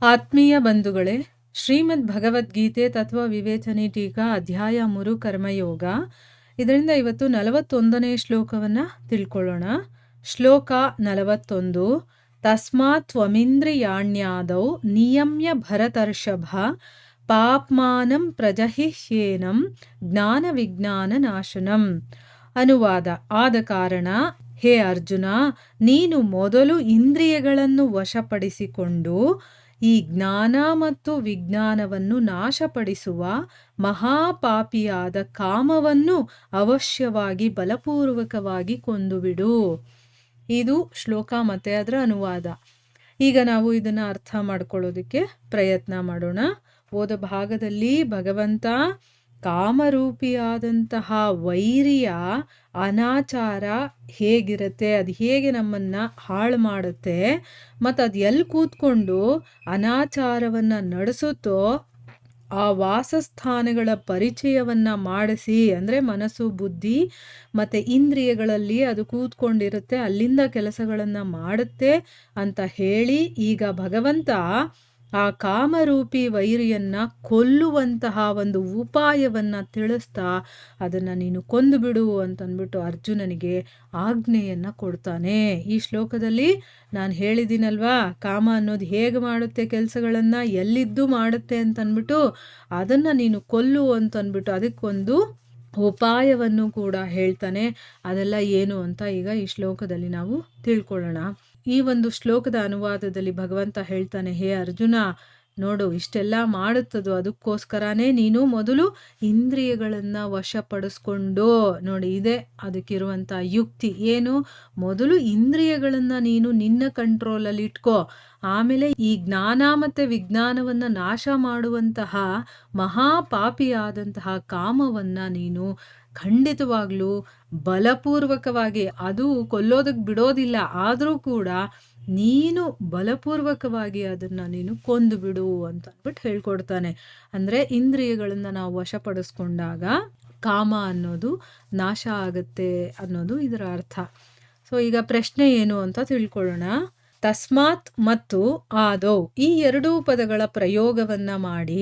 ಆತ್ಮೀಯ ಬಂಧುಗಳೇ, ಶ್ರೀಮದ್ ಭಗವದ್ಗೀತೆ ತತ್ವ ವಿವೇಚನೆ ಟೀಕಾ ಅಧ್ಯಾಯ 3 ಕರ್ಮಯೋಗ. ಇದರಿಂದ ಇವತ್ತು 41ನೇ ಶ್ಲೋಕವನ್ನು ತಿಳ್ಕೊಳ್ಳೋಣ. ಶ್ಲೋಕ 41. ತಸ್ಮಾತ್ ತ್ವಮಿಂದ್ರಿಯಾಣ್ಯಾದೌ ನಿಯಮ್ಯ ಭರತರ್ಷಭ ಪಾಪ್ಮಾನಂ ಪ್ರಜಹಿಹ್ಯೇನಂ ಜ್ಞಾನ ವಿಜ್ಞಾನ ನಾಶನಂ. ಅನುವಾದ. ಆದ ಕಾರಣ ಹೇ ಅರ್ಜುನ, ನೀನು ಮೊದಲು ಇಂದ್ರಿಯಗಳನ್ನು ವಶಪಡಿಸಿಕೊಂಡು ಈ ಜ್ಞಾನ ಮತ್ತು ವಿಜ್ಞಾನವನ್ನು ನಾಶಪಡಿಸುವ ಮಹಾಪಾಪಿಯಾದ ಕಾಮವನ್ನು ಅವಶ್ಯವಾಗಿ ಬಲಪೂರ್ವಕವಾಗಿ ಕೊಂದುಬಿಡು. ಇದು ಶ್ಲೋಕ ಮತ್ತು ಅದರ ಅನುವಾದ. ಈಗ ನಾವು ಇದನ್ನು ಅರ್ಥ ಮಾಡ್ಕೊಳ್ಳೋದಕ್ಕೆ ಪ್ರಯತ್ನ ಮಾಡೋಣ. ಓದ ಭಾಗದಲ್ಲಿ ಭಗವಂತ ಕಾಮರೂಪಿಯಾದಂತಹ ವೈರಿಯ ಅನಾಚಾರ ಹೇಗಿರುತ್ತೆ, ಅದು ಹೇಗೆ ನಮ್ಮನ್ನು ಹಾಳು ಮಾಡುತ್ತೆ, ಮತ್ತು ಅದು ಎಲ್ಲಿ ಕೂತ್ಕೊಂಡು ಅನಾಚಾರವನ್ನು ನಡೆಸುತ್ತೋ ಆ ವಾಸಸ್ಥಾನಗಳ ಪರಿಚಯವನ್ನು ಮಾಡಿಸಿ, ಅಂದರೆ ಮನಸ್ಸು, ಬುದ್ಧಿ ಮತ್ತು ಇಂದ್ರಿಯಗಳಲ್ಲಿ ಅದು ಕೂತ್ಕೊಂಡಿರುತ್ತೆ, ಅಲ್ಲಿಂದ ಕೆಲಸಗಳನ್ನು ಮಾಡುತ್ತೆ ಅಂತ ಹೇಳಿ ಈಗ ಭಗವಂತ ಆ ಕಾಮರೂಪಿ ವೈರಿಯನ್ನು ಕೊಲ್ಲುವಂತಹ ಒಂದು ಉಪಾಯವನ್ನು ತಿಳಿಸ್ತಾ ಅದನ್ನು ನೀನು ಕೊಂದು ಬಿಡು ಅಂತಂದ್ಬಿಟ್ಟು ಅರ್ಜುನನಿಗೆ ಆಜ್ಞೆಯನ್ನು ಕೊಡ್ತಾನೆ. ಈ ಶ್ಲೋಕದಲ್ಲಿ ನಾನು ಹೇಳಿದ್ದೀನಲ್ವಾ, ಕಾಮ ಅನ್ನೋದು ಹೇಗೆ ಮಾಡುತ್ತೆ ಕೆಲಸಗಳನ್ನು, ಎಲ್ಲಿದ್ದು ಮಾಡುತ್ತೆ ಅಂತಂದ್ಬಿಟ್ಟು ಅದನ್ನು ನೀನು ಕೊಲ್ಲು ಅಂತಂದ್ಬಿಟ್ಟು ಅದಕ್ಕೊಂದು ಉಪಾಯವನ್ನು ಕೂಡ ಹೇಳ್ತಾನೆ. ಅದೆಲ್ಲ ಏನು ಅಂತ ಈಗ ಈ ಶ್ಲೋಕದಲ್ಲಿ ನಾವು ತಿಳ್ಕೊಳ್ಳೋಣ. ಈ ಒಂದು ಶ್ಲೋಕದ ಅನುವಾದದಲ್ಲಿ ಭಗವಂತ ಹೇಳ್ತಾನೆ, ಹೇ ಅರ್ಜುನ, ನೋಡು, ಇಷ್ಟೆಲ್ಲ ಮಾಡುತ್ತದೋ ಅದಕ್ಕೋಸ್ಕರನೇ ನೀನು ಮೊದಲು ಇಂದ್ರಿಯಗಳನ್ನು ವಶಪಡಿಸ್ಕೊಂಡು, ನೋಡಿ ಇದೆ ಅದಕ್ಕಿರುವಂಥ ಯುಕ್ತಿ ಏನು, ಮೊದಲು ಇಂದ್ರಿಯಗಳನ್ನು ನೀನು ನಿನ್ನ ಕಂಟ್ರೋಲಲ್ಲಿ ಇಟ್ಕೋ, ಆಮೇಲೆ ಈ ಜ್ಞಾನ ಮತ್ತು ವಿಜ್ಞಾನವನ್ನು ನಾಶ ಮಾಡುವಂತಹ ಮಹಾಪಾಪಿಯಾದಂತಹ ಕಾಮವನ್ನು ನೀನು ಖಂಡಿತವಾಗ್ಲೂ ಬಲಪೂರ್ವಕವಾಗಿ, ಅದು ಕೊಲ್ಲೋದಕ್ಕೆ ಬಿಡೋದಿಲ್ಲ, ಆದರೂ ಕೂಡ ನೀನು ಬಲಪೂರ್ವಕವಾಗಿ ಅದನ್ನು ನೀನು ಕೊಂದು ಬಿಡು ಅಂತ ಅಂದ್ಬಿಟ್ಟು ಹೇಳ್ಕೊಡ್ತಾನೆ. ಅಂದರೆ ಇಂದ್ರಿಯಗಳನ್ನು ನಾವು ವಶಪಡಿಸ್ಕೊಂಡಾಗ ಕಾಮ ಅನ್ನೋದು ನಾಶ ಆಗುತ್ತೆ ಅನ್ನೋದು ಇದರ ಅರ್ಥ. ಸೊ ಈಗ ಪ್ರಶ್ನೆ ಏನು ಅಂತ ತಿಳ್ಕೊಳ್ಳೋಣ. ತಸ್ಮಾತ್ ಮತ್ತು ಆದೌ ಈ ಎರಡೂ ಪದಗಳ ಪ್ರಯೋಗವನ್ನು ಮಾಡಿ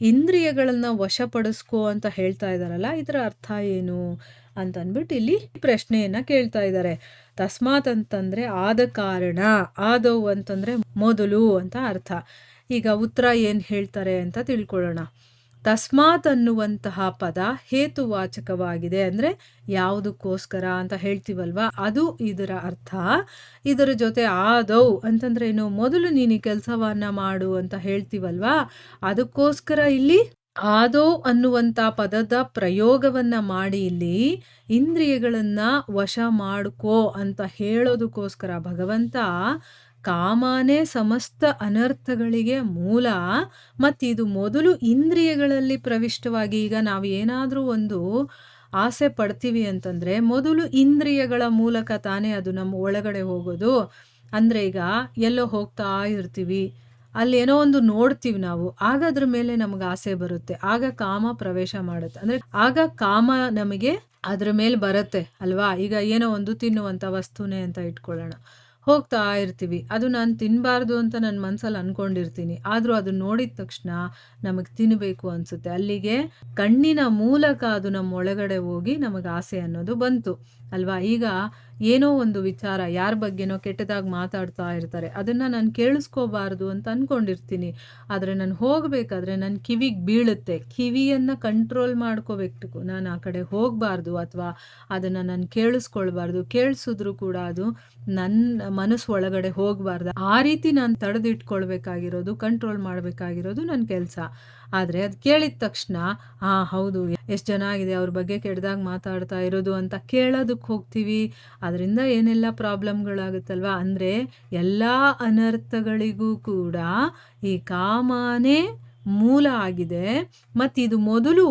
ಇಂದ್ರಿಯಗಳನ್ನು ವಶಪಡಿಸ್ಕೋ ಅಂತ ಹೇಳ್ತಾ ಇದ್ದಾರಲ್ಲ, ಇದರ ಅರ್ಥ ಏನು ಅಂತಂದ್ಬಿಟ್ಟು ಇಲ್ಲಿ ಪ್ರಶ್ನೆಯನ್ನು ಕೇಳ್ತಾ ಇದ್ದಾರೆ. ತಸ್ಮಾತ್ ಅಂತಂದರೆ ಆದ ಕಾರಣ, ಆದೌ ಅಂತಂದರೆ ಮೊದಲು ಅಂತ ಅರ್ಥ. ಈಗ ಉತ್ತರ ಏನು ಹೇಳ್ತಾರೆ ಅಂತ ತಿಳ್ಕೊಳ್ಳೋಣ. ತಸ್ಮಾತ್ ಅನ್ನುವಂತಹ ಪದ ಹೇತುವಾಚಕವಾಗಿದೆ, ಅಂದರೆ ಯಾವುದಕ್ಕೋಸ್ಕರ ಅಂತ ಹೇಳ್ತೀವಲ್ವಾ, ಅದು ಇದರ ಅರ್ಥ. ಇದರ ಜೊತೆ ಆದೌ ಅಂತಂದ್ರೆ ಏನು, ಮೊದಲು ನೀನು ಕೆಲಸವನ್ನ ಮಾಡು ಅಂತ ಹೇಳ್ತೀವಲ್ವಾ, ಅದಕ್ಕೋಸ್ಕರ ಇಲ್ಲಿ ಆದೌ ಅನ್ನುವಂಥ ಪದದ ಪ್ರಯೋಗವನ್ನು ಮಾಡಿ ಇಲ್ಲಿ ಇಂದ್ರಿಯಗಳನ್ನು ವಶ ಮಾಡ್ಕೋ ಅಂತ ಹೇಳೋದಕ್ಕೋಸ್ಕರ ಭಗವಂತ ಕಾಮನೇ ಸಮಸ್ತ ಅನರ್ಥಗಳಿಗೆ ಮೂಲ, ಮತ್ತು ಇದು ಮೊದಲು ಇಂದ್ರಿಯಗಳಲ್ಲಿ ಪ್ರವಿಷ್ಟವಾಗಿ, ಈಗ ನಾವು ಏನಾದರೂ ಒಂದು ಆಸೆ ಪಡ್ತೀವಿ ಅಂತಂದರೆ ಮೊದಲು ಇಂದ್ರಿಯಗಳ ಮೂಲಕ ತಾನೇ ಅದು ನಮ್ಮ ಒಳಗಡೆ ಹೋಗೋದು. ಅಂದರೆ ಈಗ ಎಲ್ಲೋ ಹೋಗ್ತಾ ಇರ್ತೀವಿ, ಅಲ್ಲಿ ಏನೋ ಒಂದು ನೋಡ್ತೀವಿ ನಾವು, ಆಗ ಅದ್ರ ಮೇಲೆ ನಮಗೆ ಆಸೆ ಬರುತ್ತೆ, ಆಗ ಕಾಮ ಪ್ರವೇಶ ಮಾಡುತ್ತೆ, ಅಂದರೆ ಆಗ ಕಾಮ ನಮಗೆ ಅದ್ರ ಮೇಲೆ ಬರುತ್ತೆ ಅಲ್ವಾ. ಈಗ ಏನೋ ಒಂದು ತಿನ್ನುವಂಥ ವಸ್ತುನೇ ಅಂತ ಇಟ್ಕೊಳ್ಳೋಣ, ಹೋಗ್ತಾ ಇರ್ತೀವಿ, ಅದು ನಾನು ತಿನ್ನಬಾರ್ದು ಅಂತ ನನ್ನ ಮನಸ್ಸಲ್ಲಿ ಅಂದ್ಕೊಂಡಿರ್ತೀನಿ, ಆದರೂ ಅದು ನೋಡಿದ ತಕ್ಷಣ ನಮಗೆ ತಿನ್ನಬೇಕು ಅನಿಸುತ್ತೆ, ಅಲ್ಲಿಗೆ ಕಣ್ಣಿನ ಮೂಲಕ ಅದು ನಮ್ಮ ಒಳಗಡೆ ಹೋಗಿ ನಮಗೆ ಆಸೆ ಅನ್ನೋದು ಬಂತು ಅಲ್ವಾ. ಈಗ ಏನೋ ಒಂದು ವಿಚಾರ, ಯಾರ ಬಗ್ಗೆನೋ ಕೆಟ್ಟದಾಗಿ ಮಾತಾಡ್ತಾ ಇರ್ತಾರೆ, ಅದನ್ನು ನಾನು ಕೇಳಿಸ್ಕೋಬಾರ್ದು ಅಂತ ಅಂದ್ಕೊಂಡಿರ್ತೀನಿ, ಆದರೆ ನಾನು ಹೋಗಬೇಕಾದ್ರೆ ನನ್ನ ಕಿವಿಗೆ ಬೀಳುತ್ತೆ, ಕಿವಿಯನ್ನು ಕಂಟ್ರೋಲ್ ಮಾಡ್ಕೋಬೇಕು, ನಾನು ಆ ಕಡೆ ಹೋಗಬಾರ್ದು ಅಥವಾ ಅದನ್ನು ನಾನು ಕೇಳಿಸ್ಕೊಳ್ಬಾರ್ದು, ಕೇಳಿಸಿದ್ರು ಕೂಡ ಅದು ನನ್ನ ಮನಸ್ಸು ಒಳಗಡೆ ಹೋಗಬಾರ್ದು, ಆ ರೀತಿ ನಾನು ತಡೆದಿಟ್ಕೊಳ್ಬೇಕಾಗಿರೋದು, ಕಂಟ್ರೋಲ್ ಮಾಡಬೇಕಾಗಿರೋದು ನನ್ನ ಕೆಲಸ. ಆದರೆ ಅದು ಕೇಳಿದ ತಕ್ಷಣ ಹೌದು, ಎಷ್ಟು ಚೆನ್ನಾಗಿದೆ ಅವ್ರ ಬಗ್ಗೆ ಕೆಟ್ಟದಾಗಿ ಮಾತಾಡ್ತಾ ಇರೋದು ಅಂತ ಕೇಳೋದಕ್ಕೆ ಹೋಗ್ತೀವಿ, ಅದರಿಂದ ಏನೆಲ್ಲ ಪ್ರಾಬ್ಲಮ್ಗಳಾಗುತ್ತಲ್ವ. ಅಂದರೆ ಎಲ್ಲ ಅನರ್ಥಗಳಿಗೂ ಕೂಡ ಈ ಕಾಮನೇ ಮೂಲ ಆಗಿದೆ. ಮತ್ತು ಇದು ಮೊದಲು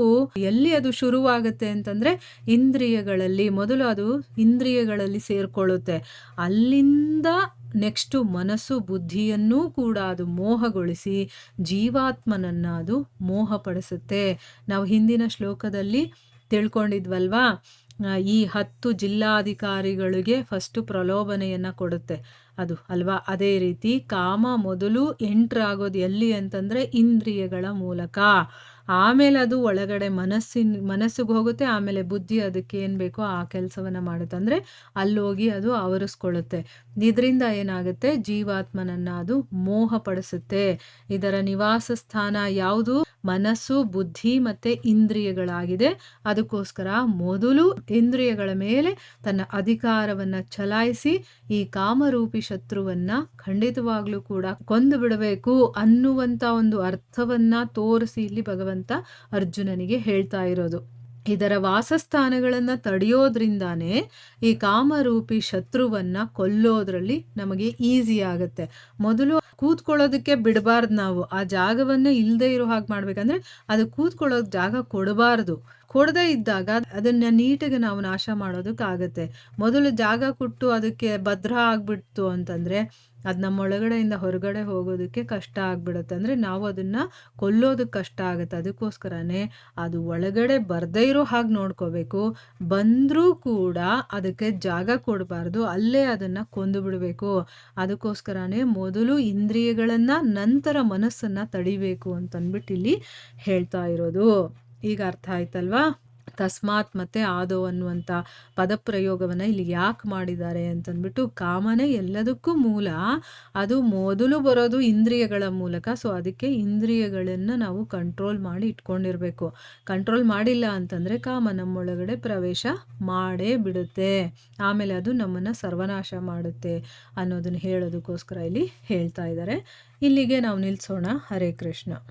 ಎಲ್ಲಿ ಅದು ಶುರುವಾಗುತ್ತೆ ಅಂತಂದರೆ ಇಂದ್ರಿಯಗಳಲ್ಲಿ, ಮೊದಲು ಅದು ಇಂದ್ರಿಯಗಳಲ್ಲಿ ಸೇರಿಕೊಳ್ಳುತ್ತೆ, ಅಲ್ಲಿಂದ ನೆಕ್ಸ್ಟು ಮನಸ್ಸು ಬುದ್ಧಿಯನ್ನೂ ಕೂಡ ಅದು ಮೋಹಗೊಳಿಸಿ ಜೀವಾತ್ಮನನ್ನು ಅದು ಮೋಹಪಡಿಸುತ್ತೆ. ನಾವು ಹಿಂದಿನ ಶ್ಲೋಕದಲ್ಲಿ ತಿಳ್ಕೊಂಡಿದ್ವಲ್ವಾ, ಈ 10 ಜಿಲ್ಲಾಧಿಕಾರಿಗಳಿಗೆ ಫಸ್ಟು ಪ್ರಲೋಭನೆಯನ್ನು ಕೊಡುತ್ತೆ ಅದು ಅಲ್ವಾ? ಅದೇ ರೀತಿ ಕಾಮ ಮೊದಲು ಎಂಟ್ರ್ ಆಗೋದು ಎಲ್ಲಿ ಅಂತಂದರೆ ಇಂದ್ರಿಯಗಳ ಮೂಲಕ. ಆಮೇಲೆ ಅದು ಒಳಗಡೆ ಮನಸ್ಸಿಗೆ ಹೋಗುತ್ತೆ. ಆಮೇಲೆ ಬುದ್ಧಿ ಅದಕ್ಕೆ ಏನು ಬೇಕೋ ಆ ಕೆಲಸವನ್ನು ಮಾಡುತ್ತೆ. ಅಂದರೆ ಅಲ್ಲೋಗಿ ಅದು ಆವರಿಸ್ಕೊಳ್ಳುತ್ತೆ. ಇದರಿಂದ ಏನಾಗುತ್ತೆ, ಜೀವಾತ್ಮನನ್ನು ಅದು ಮೋಹಪಡಿಸುತ್ತೆ. ಇದರ ನಿವಾಸ ಸ್ಥಾನ ಯಾವುದು? ಮನಸ್ಸು, ಬುದ್ಧಿ ಮತ್ತು ಇಂದ್ರಿಯಗಳಾಗಿದೆ. ಅದಕ್ಕೋಸ್ಕರ ಮೊದಲು ಇಂದ್ರಿಯಗಳ ಮೇಲೆ ತನ್ನ ಅಧಿಕಾರವನ್ನು ಚಲಾಯಿಸಿ ಈ ಕಾಮರೂಪಿ ಶತ್ರುವನ್ನು ಖಂಡಿತವಾಗ್ಲೂ ಕೂಡ ಕೊಂದು ಬಿಡಬೇಕು ಅನ್ನುವಂಥ ಒಂದು ಅರ್ಥವನ್ನು ತೋರಿಸಿ ಇಲ್ಲಿ ಭಗವಂತ ಅರ್ಜುನನಿಗೆ ಹೇಳ್ತಾ ಇರೋದು. ಇದರ ವಾಸಸ್ಥಾನಗಳನ್ನು ತಡೆಯೋದ್ರಿಂದಾನೇ ಈ ಕಾಮರೂಪಿ ಶತ್ರುವನ್ನು ಕೊಲ್ಲೋದ್ರಲ್ಲಿ ನಮಗೆ ಈಸಿ ಆಗುತ್ತೆ. ಮೊದಲು ಕೂತ್ಕೊಳ್ಳೋದಕ್ಕೆ ಬಿಡಬಾರ್ದು. ನಾವು ಆ ಜಾಗವನ್ನು ಇಲ್ಲದೆ ಇರೋ ಹಾಗೆ ಮಾಡ್ಬೇಕಂದ್ರೆ ಅದು ಕೂತ್ಕೊಳ್ಳೋಕೆ ಜಾಗ ಕೊಡಬಾರ್ದು. ಕೊಡದೇ ಇದ್ದಾಗ ಅದನ್ನು ನೀಟಾಗಿ ನಾವು ನಾಶ ಮಾಡೋದಕ್ಕಾಗತ್ತೆ. ಮೊದಲು ಜಾಗ ಕೊಟ್ಟು ಅದಕ್ಕೆ ಭದ್ರ ಆಗಿಬಿಡ್ತು ಅಂತಂದರೆ ಅದು ನಮ್ಮ ಒಳಗಡೆಯಿಂದ ಹೊರಗಡೆ ಹೋಗೋದಕ್ಕೆ ಕಷ್ಟ ಆಗಿಬಿಡುತ್ತೆ. ಅಂದರೆ ನಾವು ಅದನ್ನು ಕೊಲ್ಲೋದಕ್ಕೆ ಕಷ್ಟ ಆಗುತ್ತೆ. ಅದಕ್ಕೋಸ್ಕರನೇ ಅದು ಒಳಗಡೆ ಬರದೇ ಇರೋ ಹಾಗೆ ನೋಡ್ಕೋಬೇಕು. ಬಂದರೂ ಕೂಡ ಅದಕ್ಕೆ ಜಾಗ ಕೊಡಬಾರ್ದು, ಅಲ್ಲೇ ಅದನ್ನು ಕೊಂದು ಬಿಡಬೇಕು. ಅದಕ್ಕೋಸ್ಕರನೇ ಮೊದಲು ಇಂದ್ರಿಯಗಳನ್ನು ನಂತರ ಮನಸ್ಸನ್ನು ತಡಿಬೇಕು ಅಂತಂದ್ಬಿಟ್ಟು ಇಲ್ಲಿ ಹೇಳ್ತಾ ಇರೋದು. ಈಗ ಅರ್ಥ ಆಯ್ತಲ್ವಾ? ತಸ್ಮಾತ್ ಮತ್ತು ಆದೋ ಅನ್ನುವಂಥ ಪದಪ್ರಯೋಗವನ್ನು ಇಲ್ಲಿ ಯಾಕೆ ಮಾಡಿದ್ದಾರೆ ಅಂತಂದ್ಬಿಟ್ಟು, ಕಾಮನೆ ಎಲ್ಲದಕ್ಕೂ ಮೂಲ. ಅದು ಮೊದಲು ಬರೋದು ಇಂದ್ರಿಯಗಳ ಮೂಲಕ. ಸೊ ಅದಕ್ಕೆ ಇಂದ್ರಿಯಗಳನ್ನು ನಾವು ಕಂಟ್ರೋಲ್ ಮಾಡಿ ಇಟ್ಕೊಂಡಿರಬೇಕು. ಕಂಟ್ರೋಲ್ ಮಾಡಿಲ್ಲ ಅಂತಂದರೆ ಕಾಮ ನಮ್ಮೊಳಗಡೆ ಪ್ರವೇಶ ಮಾಡೇ ಬಿಡುತ್ತೆ. ಆಮೇಲೆ ಅದು ನಮ್ಮನ್ನು ಸರ್ವನಾಶ ಮಾಡುತ್ತೆ ಅನ್ನೋದನ್ನು ಹೇಳೋದಕ್ಕೋಸ್ಕರ ಇಲ್ಲಿ ಹೇಳ್ತಾ ಇದ್ದಾರೆ. ಇಲ್ಲಿಗೆ ನಾವು ನಿಲ್ಲಿಸೋಣ. ಹರೇ ಕೃಷ್ಣ.